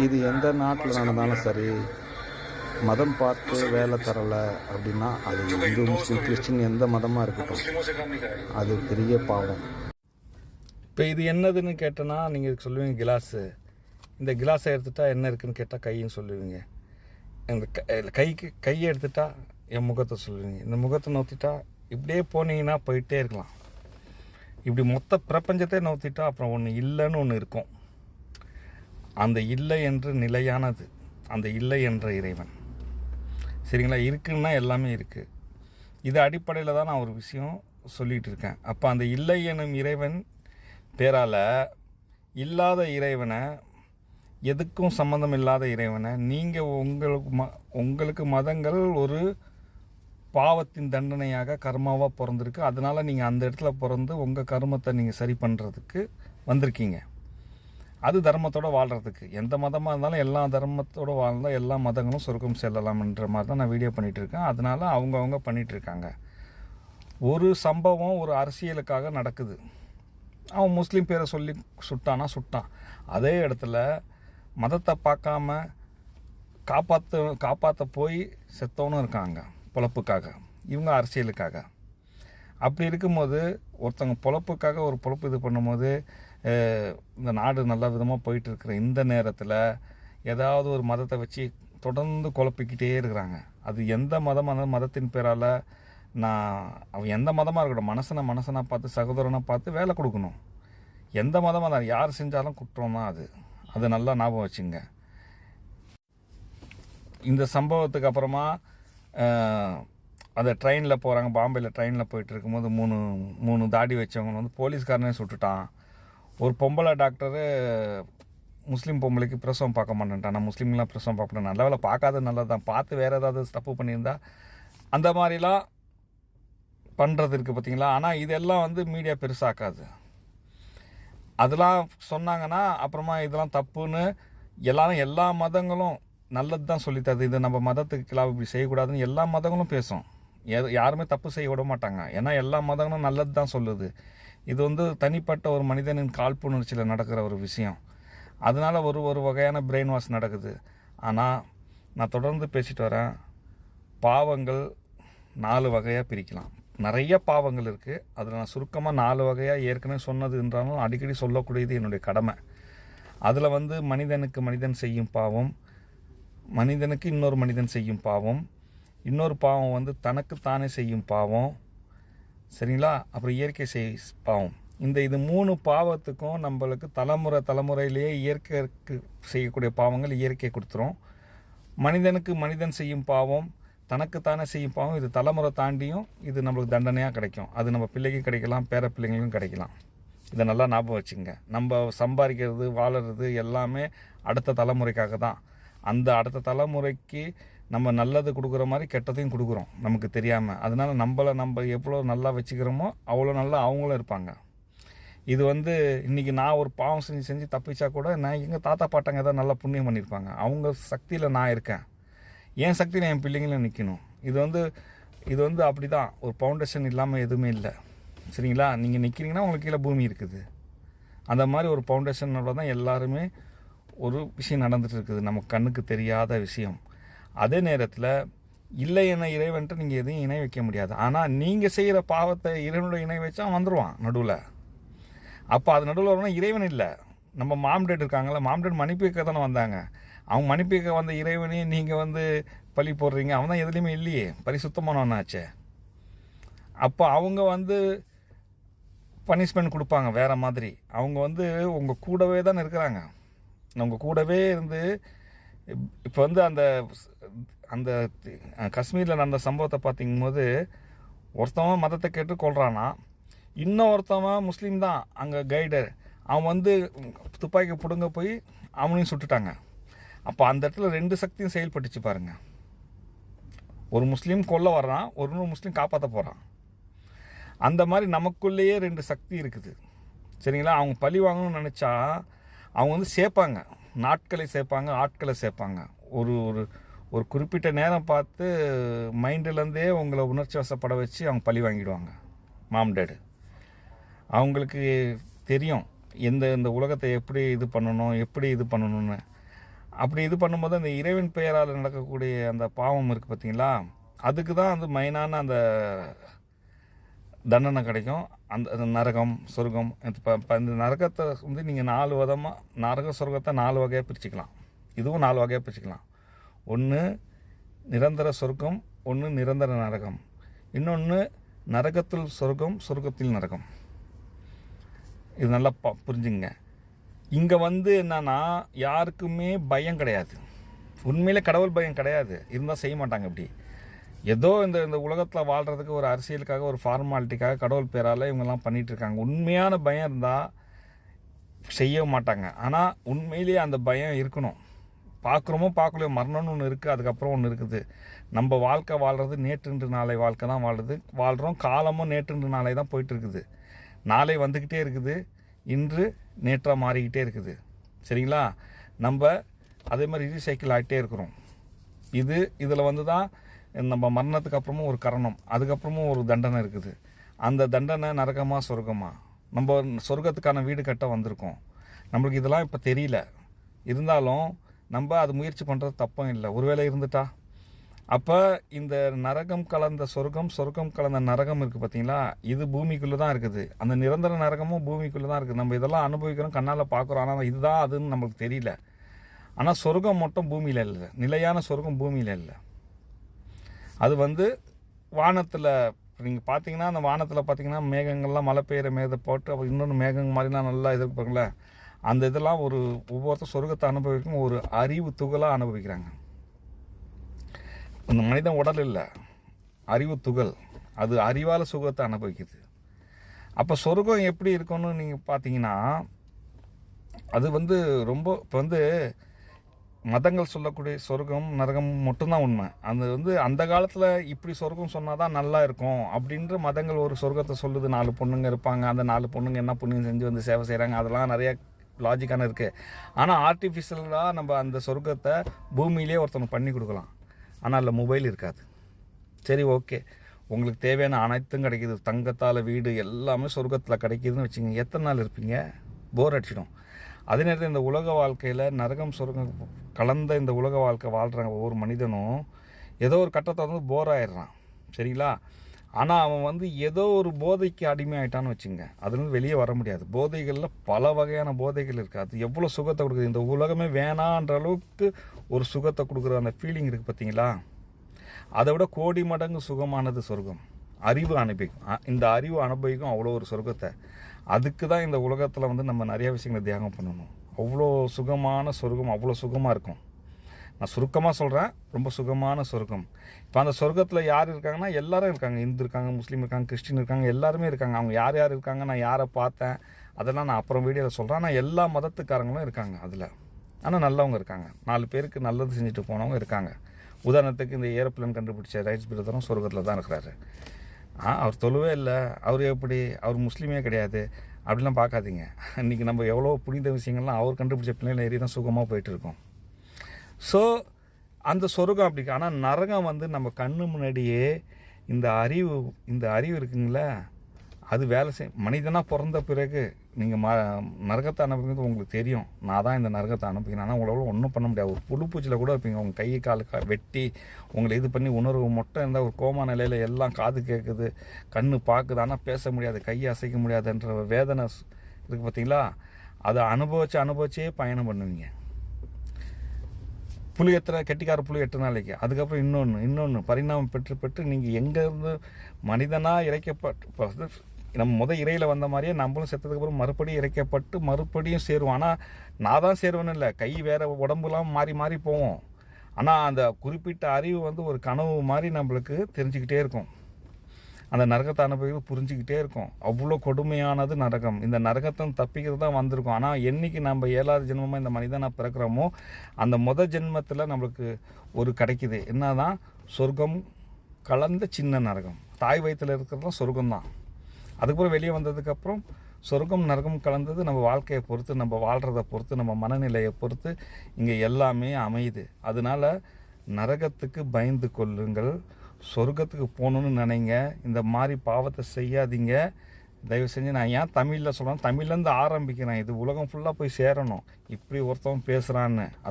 இது எந்த நாட்டில் நடந்தாலும் சரி, மதம் பார்த்து வேலை தரலை அப்படின்னா அது இந்து, முஸ்லீம், கிறிஸ்டின் எந்த மதமாக இருக்கட்டும், அது பெரிய பாவம். இப்போ இது என்னதுன்னு கேட்டோன்னா நீங்கள் சொல்லுவீங்க கிளாஸு. இந்த கிளாஸை எடுத்துட்டா என்ன இருக்குதுன்னு கேட்டால் கைன்னு சொல்லுவீங்க. இந்த கையை எடுத்துட்டா என் முகத்தை சொல்லுவீங்க. இந்த முகத்தை நோத்திட்டா இப்படியே போனீங்கன்னா போயிட்டே இருக்கலாம். இப்படி மொத்த பிரபஞ்சத்தை நோத்திட்டா அப்புறம் ஒன்று இல்லைன்னு ஒன்று இருக்கும். அந்த இல்லை என்று நிலையானது, அந்த இல்லை என்ற இறைவன். சரிங்களா? இருக்குன்னா எல்லாமே இருக்குது. இது அடிப்படையில் தான் நான் ஒரு விஷயம் சொல்லிகிட்டு இருக்கேன். அப்போ அந்த இல்லை எனும் இறைவன் பேரால் இல்லாத இறைவனை, எதுக்கும் சம்மந்தம் இல்லாத இறைவனை நீங்கள் உங்களுக்கு மதங்கள் ஒரு பாவத்தின் தண்டனையாக கர்மாவாக பிறந்திருக்கு. அதனால் நீங்கள் அந்த இடத்துல பிறந்து உங்கள் கர்மத்தை நீங்கள் சரி பண்ணுறதுக்கு வந்திருக்கீங்க. அது தர்மத்தோடு வாழ்கிறதுக்கு. எந்த மதமாக இருந்தாலும் எல்லா தர்மத்தோடு வாழ்ந்தால் எல்லா மதங்களும் சொர்க்கம் செல்லலாம்ன்ற மாதிரி தான் நான் வீடியோ பண்ணிகிட்ருக்கேன். அதனால் அவங்கவுங்க பண்ணிகிட்ருக்காங்க. ஒரு சம்பவம் ஒரு அரசியலுக்காக நடக்குது. அவன் முஸ்லீம் பேரை சொல்லி சுட்டான். அதே இடத்துல மதத்தை பார்க்காம காப்பாற்ற போய் செத்தவனும் இருக்காங்க பொழப்புக்காக. இவங்க அரசியலுக்காக. அப்படி இருக்கும்போது ஒருத்தவங்க பொழப்புக்காக ஒரு பொழப்பு இது பண்ணும்போது, இந்த நாடு நல்ல விதமாக போயிட்டுருக்கிற இந்த நேரத்தில் ஏதாவது ஒரு மதத்தை வச்சு தொடர்ந்து குழப்பிக்கிட்டே இருக்கிறாங்க. அது எந்த மதமான மதத்தின் பேரால் அவன் எந்த மதமாக இருக்கட்டும், மனசனாக பார்த்து சகோதரனை பார்த்து வேலை கொடுக்கணும். எந்த மதமாக தான் யார் செஞ்சாலும் குற்றம் தான் அது நல்லா ஞாபகம் வச்சுங்க. இந்த சம்பவத்துக்கு அப்புறமா அந்த ட்ரெயினில் போகிறாங்க. பாம்பேயில் ட்ரெயினில் போயிட்டு இருக்கும்போது மூணு தாடி வச்சவங்க வந்து போலீஸ்காரனே சுட்டுட்டான். ஒரு பொம்பளை டாக்டரு முஸ்லீம் பொம்பளைக்கு பிரசவம் பார்க்க மாட்டேன்ட்டான். நான் முஸ்லீம்லாம் பிரசவம் பார்ப்பேன். நல்ல வேலை பார்க்காத நல்லது தான். பார்த்து வேறு ஏதாவது தப்பு பண்ணியிருந்தா அந்த மாதிரிலாம் பண்ணுறது இருக்குது பார்த்தீங்களா. ஆனால் இதெல்லாம் வந்து மீடியா பெருசாக்காது. அதெல்லாம் சொன்னாங்கன்னா அப்புறமா இதெல்லாம் தப்புன்னு எல்லா மதங்களும் நல்லது தான் சொல்லித்தருது. இது நம்ம மதத்துக்கு இப்படி செய்யக்கூடாதுன்னு எல்லா மதங்களும் பேசும். யாருமே தப்பு செய்ய விட மாட்டாங்க. ஏன்னா எல்லா மதங்களும் நல்லது தான் சொல்லுது. இது வந்து தனிப்பட்ட ஒரு மனிதனின் காழ்ப்புணர்ச்சியில் நடக்கிற ஒரு விஷயம். அதனால் ஒரு வகையான பிரெயின் வாஷ் நடக்குது. ஆனால் நான் தொடர்ந்து பேசிட்டு வரேன். பாவங்கள் 4 வகையாக பிரிக்கலாம். நிறைய பாவங்கள் இருக்குது. அதில் நான் சுருக்கமாக 4 வகையாக ஏற்கனவே சொன்னதுன்றாலும் அடிக்கடி சொல்லக்கூடியது என்னுடைய கடமை. அதில் வந்து மனிதனுக்கு மனிதன் செய்யும் பாவம், மனிதனுக்கு இன்னொரு மனிதன் செய்யும் பாவம், இன்னொரு பாவம் வந்து தனக்குத்தானே செய்யும் பாவம். சரிங்களா? அப்புறம் இயற்கை பாவம். இது 3 பாவத்துக்கும் நம்மளுக்கு தலைமுறையிலேயே இயற்கைக்கு செய்யக்கூடிய பாவங்கள் இயற்கை கொடுத்துரும். மனிதனுக்கு மனிதன் செய்யும் பாவம், தனக்குத்தானே செய்யும் பாவம், இது தலைமுறை தாண்டியும் இது நம்மளுக்கு தண்டனையாக கிடைக்கும். அது நம்ம பிள்ளைக்கும் கிடைக்கலாம், பேர பிள்ளைங்களுக்கும் கிடைக்கலாம். இதை நல்லா ஞாபகம் வச்சுங்க. நம்ம சம்பாதிக்கிறது வாழறது எல்லாமே அடுத்த தலைமுறைக்காக தான். அந்த அடுத்த தலைமுறைக்கு நம்ம நல்லது கொடுக்குற மாதிரி கெட்டதையும் கொடுக்குறோம் நமக்கு தெரியாமல். அதனால் நம்ம எவ்வளோ நல்லா வச்சுக்கிறோமோ அவ்வளோ நல்லா அவங்களும் இருப்பாங்க. இது வந்து இன்றைக்கி நான் ஒரு பாவம் செஞ்சு தப்பிச்சா கூட நான் எங்கள் தாத்தா பாட்டாங்க ஏதாவது நல்லா புண்ணியம் பண்ணியிருப்பாங்க. அவங்க சக்தியில் நான் இருக்கேன். என் சக்தியில் என் பிள்ளைங்களும் நிற்கணும். இது வந்து அப்படி தான். ஒரு ஃபவுண்டேஷன் இல்லாமல் எதுவுமே இல்லை. சரிங்களா? நீங்கள் நிற்கிறீங்கன்னா உங்களுக்கு கீழே பூமி இருக்குது. அந்த மாதிரி ஒரு ஃபவுண்டேஷனோட தான் எல்லாருமே ஒரு விஷயம் நடந்துகிட்டு இருக்குது, நமக்கு கண்ணுக்கு தெரியாத விஷயம். அதே நேரத்தில் இல்லை என்ன இறைவன்ட்டு நீங்கள் எதையும் இணை வைக்க முடியாது. ஆனால் நீங்கள் செய்கிற பாவத்தை இறைவனோட இணை வச்சா வந்துடுவான் நடுவில். அப்போ அது நடுவில் வரணும். இறைவன் இல்லை, நம்ம மாம்டேட் இருக்காங்களா, மாம்டேட் மன்னிப்பு கேட்க தானே வந்தாங்க. அவங்க மன்னிப்பு கேட்க வந்த இறைவனையும் நீங்கள் வந்து பழி போடுறீங்க. அவன் தான் எதுலேயுமே இல்லையே, பரிசுத்தமானவனாச்சே. அப்போ அவங்க வந்து பனிஷ்மெண்ட் கொடுப்பாங்க வேறு மாதிரி. அவங்க வந்து உங்கள் கூடவே தான் இருக்கிறாங்க. உங்கள் கூடவே இருந்து இப்போ வந்து அந்த காஷ்மீரில் நடந்த சம்பவத்தை பார்த்திங்கும்போது ஒருத்தவன் மதத்தை கேட்டு கொள்றானா, இன்னொருத்தவன் முஸ்லீம் தான் அங்கே கைடர், அவன் வந்து துப்பாக்கி பிடுங்க போய் அவனையும் சுட்டுட்டாங்க. அப்போ அந்த இடத்துல 2 சக்தியும் செயல்பட்டுச்சு பாருங்கள். ஒரு முஸ்லீம் கொல்ல வர்றான், ஒரு முஸ்லீம் காப்பாற்ற போகிறான். அந்த மாதிரி நமக்குள்ளேயே 2 சக்தி இருக்குது. சரிங்களா? அவங்க பழி வாங்கணும்னு நினச்சா அவங்க வந்து சேர்ப்பாங்க, நாட்களை சேர்ப்பாங்க, ஆட்களை சேர்ப்பாங்க. ஒரு ஒரு குறிப்பிட்ட நேரம் பார்த்து மைண்டிலேருந்தே உங்களை உணர்ச்சி வசப்பட வச்சு அவங்க பழி வாங்கிடுவாங்க. மாம் டேடு அவங்களுக்கு தெரியும் இந்த உலகத்தை எப்படி இது பண்ணணும், எப்படி இது பண்ணணும்னு. அப்படி இது பண்ணும்போது அந்த இறைவன் பெயரால் நடக்கக்கூடிய அந்த பாவம் இருக்குது பார்த்தீங்களா, அதுக்கு தான் வந்து மெயினான அந்த தண்டனை கிடைக்கும். அந்த நரகம் சொர்க்கம். இப்போ இந்த நரகத்தை வந்து நீங்கள் 4 விதமாக, நரக சொர்க்கத்தை 4 வகையாக பிரிச்சுக்கலாம். இதுவும் 4 வகையாக பிரிச்சுக்கலாம். ஒன்று நிரந்தர சொர்க்கம், ஒன்று நிரந்தர நரகம், இன்னொன்று நரகத்தில் சொர்க்கம், சொர்க்கத்தில் நரகம். இது நல்லா புரிஞ்சுங்க. இங்கே வந்து என்னன்னா யாருக்குமே பயம் கிடையாது. உண்மையிலே கடவுள் பயம் கிடையாது. இருந்தால் செய்ய மாட்டாங்க. இப்படி ஏதோ இந்த உலகத்தில் வாழ்கிறதுக்கு ஒரு அரசியலுக்காக, ஒரு ஃபார்மாலிட்டிக்காக கடவுள் பேரால் இவங்கெல்லாம் பண்ணிகிட்ருக்காங்க. உண்மையான பயம் இருந்தால் செய்ய மாட்டாங்க. ஆனால் உண்மையிலேயே அந்த பயம் இருக்கணும். பார்க்குறோமோ பார்க்கலையோ மரணம்னு ஒன்று இருக்குது, அதுக்கப்புறம் ஒன்று இருக்குது. நம்ம வாழ்க்கை வாழ்கிறது நேற்று நாளை வாழ்க்கை தான் வாழ்கிறோம். காலமும் நேற்று நாளை தான் போயிட்டுருக்குது. நாளை வந்துக்கிட்டே இருக்குது, இன்று நேற்றாக மாறிக்கிட்டே இருக்குது. சரிங்களா? நம்ம அதே மாதிரி ரீசைக்கிள் ஆகிட்டே இருக்கிறோம். இதில் வந்து தான் நம்ம மரணத்துக்கு அப்புறமும் ஒரு கரணம், அதுக்கப்புறமும் ஒரு தண்டனை இருக்குது. அந்த தண்டனை நரகமாக சொர்க்கமாக? நம்ம சொர்க்கத்துக்கான வீடு கட்ட வந்திருக்கோம். நம்மளுக்கு இதெல்லாம் இப்போ தெரியல. இருந்தாலும் நம்ம அது முயற்சி பண்ணுறது தப்பும் இல்லை. ஒருவேளை இருந்துட்டா அப்போ இந்த நரகம் கலந்த சொர்க்கம், சொர்க்கம் கலந்த நரகம் இருக்குது பார்த்தீங்களா, இது பூமிக்குள்ளே தான் இருக்குது. அந்த நிரந்தர நரகமும் பூமிக்குள்ளே தான் இருக்குது. நம்ம இதெல்லாம் அனுபவிக்கிறோம், கண்ணால் பார்க்குறோம். ஆனால் இதுதான் அதுன்னு நம்மளுக்கு தெரியல. ஆனால் சொர்க்கம் மட்டும் பூமியில் இல்லை. நிலையான சொர்க்கம் பூமியில் இல்லை. அது வந்து வானத்தில் நீங்கள் பார்த்தீங்கன்னா, அந்த வானத்தில் பார்த்தீங்கன்னா மேகங்கள்லாம் மழை பெய்கிற மேகத்தை போட்டு, அப்புறம் இன்னொன்று மேகங்கள் மாதிரிலாம் நல்லா எதிர்பார்க்கல. அந்த இதெல்லாம் ஒவ்வொருத்தர் சொர்க்கத்தை அனுபவிக்கும் ஒரு அறிவு துகளாக அனுபவிக்கிறாங்க. இந்த மனிதன் உடல் இல்லை, அறிவு துகள். அது அறிவால் சுகத்தை அனுபவிக்குது. அப்போ சொர்க்கம் எப்படி இருக்குன்னு நீங்கள் பார்த்தீங்கன்னா, அது வந்து ரொம்ப இப்போ வந்து மதங்கள் சொல்லக்கூடிய சொர்க்கம் நரகம் மட்டும்தான் உண்மை. அது வந்து அந்த காலத்தில் இப்படி சொர்க்கம் சொன்னால் தான் நல்லா இருக்கும் அப்படின்ற மதங்கள் ஒரு சொர்க்கத்தை சொல்லுது. 4 பொண்ணுங்க இருப்பாங்க, அந்த 4 பொண்ணுங்க என்ன புண்ணியம் செஞ்சு வந்து சேவை செய்கிறாங்க, அதெல்லாம் நிறைய லாஜிக்கான இருக்குது. ஆனால் ஆர்டிஃபிஷியலாக நம்ம அந்த சொர்க்கத்தை பூமியிலே ஒருத்தவங்க பண்ணி கொடுக்கலாம். ஆனால் அதில் மொபைல் இருக்காது. சரி, ஓகே, உங்களுக்கு தேவையான அனைத்தும் கிடைக்கிது, தங்கத்தால் வீடு எல்லாமே சொர்க்கத்தில் கிடைக்கிதுன்னு வச்சுங்க. எத்தனை நாள் இருப்பீங்க? போர் அடிச்சிடும். அதே நேரத்தில் இந்த உலக வாழ்க்கையில் நரகம் சொர்க்கம் கலந்த இந்த உலக வாழ்க்கை வாழ்கிறாங்க ஒவ்வொரு மனிதனும். ஏதோ ஒரு கட்டத்தை வந்து போர் ஆயிடுறான். சரிங்களா? ஆனால் அவன் வந்து ஏதோ ஒரு போதைக்கு அடிமையாயிட்டான்னு வச்சுங்க. அதுலேருந்து வெளியே வர முடியாது. போதைகளில் பல வகையான போதைகள் இருக்குது. அது எவ்வளோ சுகத்தை கொடுக்குது. இந்த உலகமே வேணான்ற அளவுக்கு ஒரு சுகத்தை கொடுக்குற அந்த ஃபீலிங் இருக்குது பார்த்தீங்களா? அதை விட கோடி மடங்கு சுகமானது சொர்க்கம். அறிவு அனுபவிக்கும். இந்த அறிவு அனுபவிக்கும் அவ்வளோ ஒரு சொர்க்கத்தை. அதுக்கு தான் இந்த உலகத்தில் வந்து நம்ம நிறைய விஷயங்களை தியாகம் பண்ணணும். அவ்வளோ சுகமான சொர்க்கம், அவ்வளோ சுகமாக இருக்கும். நான் சுருக்கமாக சொல்கிறேன், ரொம்ப சுகமான சொர்க்கம். இப்போ அந்த சொர்க்கத்தில் யார் இருக்காங்கன்னா எல்லாரும் இருக்காங்க. இந்து இருக்காங்க, முஸ்லீம் இருக்காங்க, கிறிஸ்டின் இருக்காங்க, எல்லாருமே இருக்காங்க. அவங்க யார் யார் இருக்காங்க, நான் யாரை பார்த்தேன், அதெல்லாம் நான் அப்புறம் வீடியோவில் சொல்கிறேன். ஆனால் எல்லா மதத்துக்காரங்களும் இருக்காங்க அதில். ஆனால் நல்லவங்க இருக்காங்க. 4 பேருக்கு நல்லது செஞ்சுட்டு போனவங்க இருக்காங்க. உதாரணத்துக்கு இந்த ஏரோப்ளேன் கண்டுபிடிச்ச ரைட்ஸ் பிரதரும் சொர்க்கத்தில் தான் இருக்கிறாரு. அவர் தொழுவே இல்லை, அவர் எப்படி, அவர் முஸ்லீமே கிடையாது அப்படிலாம் பார்க்காதீங்க. இன்றைக்கி நம்ம எவ்வளோ புனித விஷயங்கள்லாம் அவர் கண்டுபிடிச்ச பிள்ளைகள் ஏறி தான் சுகமாக போயிட்டுருக்கோம். ஸோ அந்த சொர்க்கம் அப்படி. ஆனால் நரகம் வந்து நம்ம கண்ணு முன்னாடியே இந்த அறிவு இருக்குங்களா, அது வேலை மனிதனாக பிறந்த பிறகு நீங்கள் நரகத்தை அனுப்புறது உங்களுக்கு தெரியும். நான் தான் இந்த நரகத்தை அனுப்புகிறேன். ஆனால் உங்களால் ஒன்றும் பண்ண முடியாது. ஒரு புழுப்பூச்சியில் கூட இருப்பீங்க, உங்கள் கை கால் வெட்டி உங்களை இது பண்ணி உணர்வு மட்டும் இருந்தால் ஒரு கோமா நிலையில் எல்லாம் காது கேட்குது, கண்ணு பார்க்குது, ஆனால் பேச முடியாது, கையை அசைக்க முடியாதுன்ற வேதனை இருக்குது பார்த்தீங்களா? அதை அனுபவிச்சே பயணம் பண்ணுவீங்க. கெட்டிக்கார புலி 8 நாளைக்கு, அதுக்கப்புறம் இன்னொன்று பரிணாமம் பெற்று நீங்கள் எங்கேருந்து மனிதனாக இறைக்கப்பட்டு, நம்ம இறையில் வந்த மாதிரியே நம்மளும் செத்ததுக்கப்புறம் மறுபடியும் இறைக்கப்பட்டு மறுபடியும் சேருவோம். ஆனால் நான் தான் சேருவேன்னு இல்லை, கை வேறு உடம்புலாம் மாறி போவோம். ஆனால் அந்த குறிப்பிட்ட அறிவு வந்து ஒரு கனவு மாதிரி நம்மளுக்கு தெரிஞ்சுக்கிட்டே இருக்கும். அந்த நரகத்தை அனுபவிக்கிறது புரிஞ்சுக்கிட்டே இருக்கும். அவ்வளோ கொடுமையானது நரகம். இந்த நரகத்தை தப்பிக்கிறது தான் வந்திருக்கும். ஆனால் என்றைக்கு நம்ம 7வது ஜென்மமாக இந்த மனிதனாக பிறக்கிறோமோ அந்த ஜென்மத்தில் நம்மளுக்கு ஒரு கிடைக்கிது. என்ன தான் சொர்க்கம் கலந்த சின்ன நரகம். தாய் வயிற்றில் இருக்கிறது தான் சொர்க்கம் தான். அதுக்கப்புறம் வெளியே வந்ததுக்கப்புறம் சொர்க்கம் நரகம் கலந்தது நம்ம வாழ்க்கையை பொறுத்து, நம்ம வாழ்கிறத பொறுத்து, நம்ம மனநிலையை பொறுத்து இங்கே எல்லாமே அமையுது. அதனால் நரகத்துக்கு பயந்து கொள்ளுங்கள், சொர்க்கத்துக்கு போகணுன்னு நினைங்க. இந்த மாதிரி பாவத்தை செய்யாதீங்க தயவு செஞ்சு. நான் ஏன் தமிழில் சொல்கிறேன், தமிழ்லேருந்து ஆரம்பிக்கிறேன். இது உலகம் ஃபுல்லாக போய் சேரணும். இப்படி ஒருத்தவன் பேசுகிறான்னு